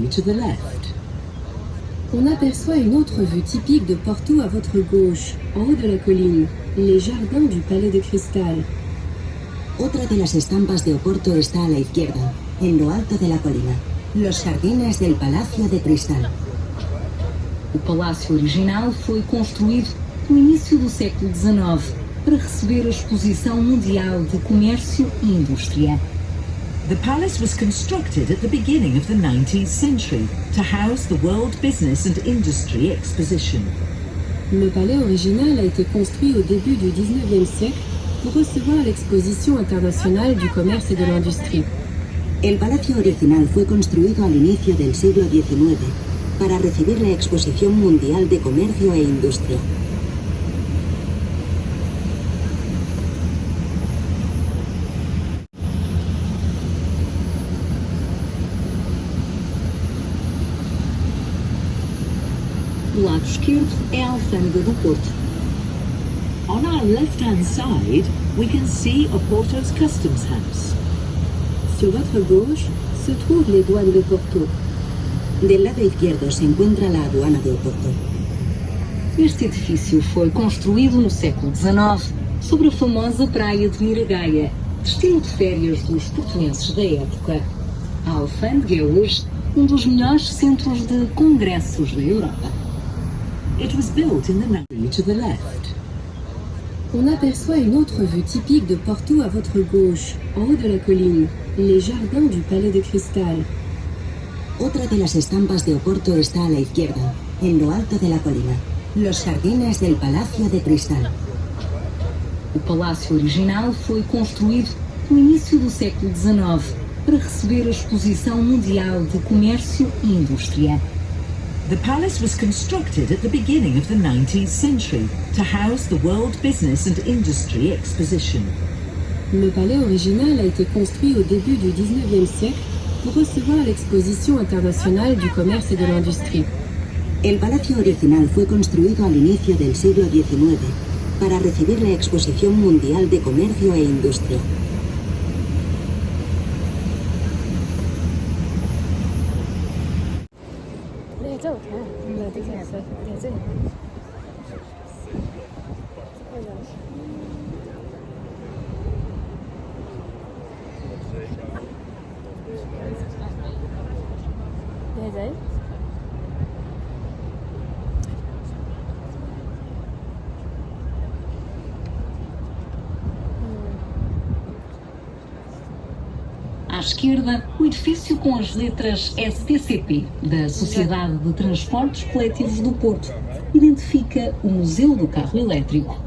gallery to the left. On aperçoit une autre vue typique de Porto à votre gauche, en haut de la colline, les jardins du Palais de Cristal. Otra de las estampas de Oporto está a la izquierda, en lo alto de la colina, los jardines del Palacio de Cristal. O palácio original foi construído no início do século XIX para receber a Exposição Mundial de Comércio e Indústria. The palace was constructed at the beginning of the 19th century to house the World Business and Industry Exposition. Le palais original a été construit au début du 19e siècle pour recevoir l'exposition internationale du commerce et de l'industrie. El palacio original fue construido al inicio del siglo XIX para recibir la Exposición Mundial de Comercio e Industria. Do lado esquerdo é a alfândega do Porto. On our left-hand side, we can see Oporto's customs house. Sur votre gauche se trouvent les douanes de Porto. Del lado izquierdo se encuentra la aduana de Oporto. Este edifício foi construído no século XIX sobre a famosa praia de Miragaia, destino de férias dos portugueses da época. A alfândega é hoje um dos melhores centros de congressos da Europa. It was built in the gallery to the left. On aperçoit une autre vue typique de Porto à votre gauche, en haut de la colline, les jardins du Palais de Cristal. Otra de las estampas de Oporto está a la izquierda, en lo alto de la colina, los jardines del Palacio de Cristal. O palácio original foi construído no início do século XIX para receber a Exposição Mundial de Comércio e Indústria. The palace was constructed at the beginning of the 19th century to house the World Business and Industry Exposition. Le palais original a été construit au début du 19e siècle pour recevoir l'exposition internationale du commerce et de l'industrie. El palacio original fue construido al inicio del siglo XIX para recibir la Exposición Mundial de Comercio e Industria. À esquerda, o edifício com as letras STCP, da Sociedade de Transportes Coletivos do Porto, identifica o Museu do Carro Elétrico.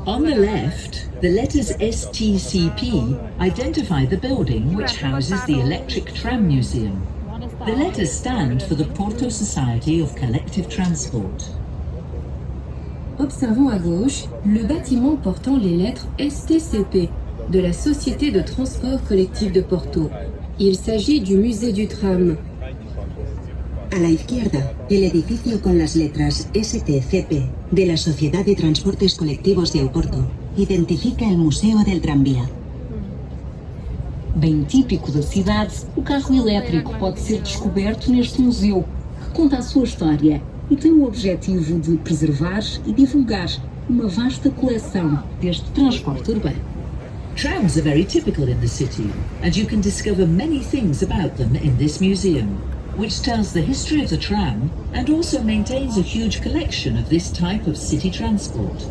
On the left, the letters STCP identify the building which houses the Electric Tram Museum. The letters stand for the Porto Society of Collective Transport. Observons à gauche le bâtiment portant les lettres STCP de la Société de Transport Collectif de Porto. Il s'agit du musée du tram. A la izquierda, el edificio con las letras STCP de la Sociedad de Transportes Colectivos de Oporto identifica el Museo del Tranvía. Bem típico da cidade, o carro elétrico pode ser descoberto neste museu, que conta a sua história e tem o objetivo de preservar e divulgar uma vasta coleção deste transporte urbano. Trams are very typical in the city, and you can discover many things about them in this museum, which tells the history of the tram and also maintains a huge collection of this type of city transport.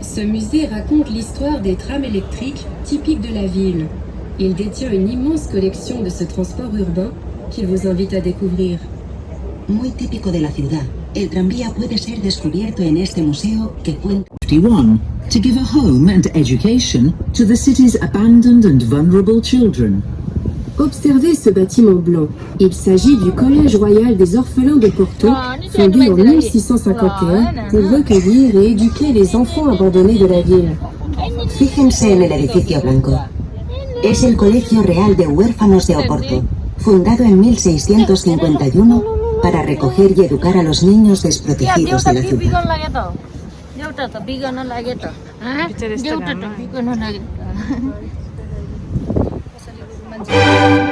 Ce musée raconte l'histoire des trams électriques typiques de la ville. Il détient une immense collection de ce transport urbain qu'il vous invite à découvrir. Muy típico de la ciudad, el tranvía puede ser descubierto en este museo que cuenta 51, to give a home and education to the city's abandoned and vulnerable children. Observez ce bâtiment blanc. Il s'agit du Collège Royal des Orphelins de Porto, fondé en 1651 pour recueillir et éduquer les enfants abandonnés de la ville. Fíjense en el edificio blanco. Es el Colegio Real de Huérfanos de Oporto, fundado en 1651 para recoger y educar a los niños desprotegidos de la ciudad. Bicara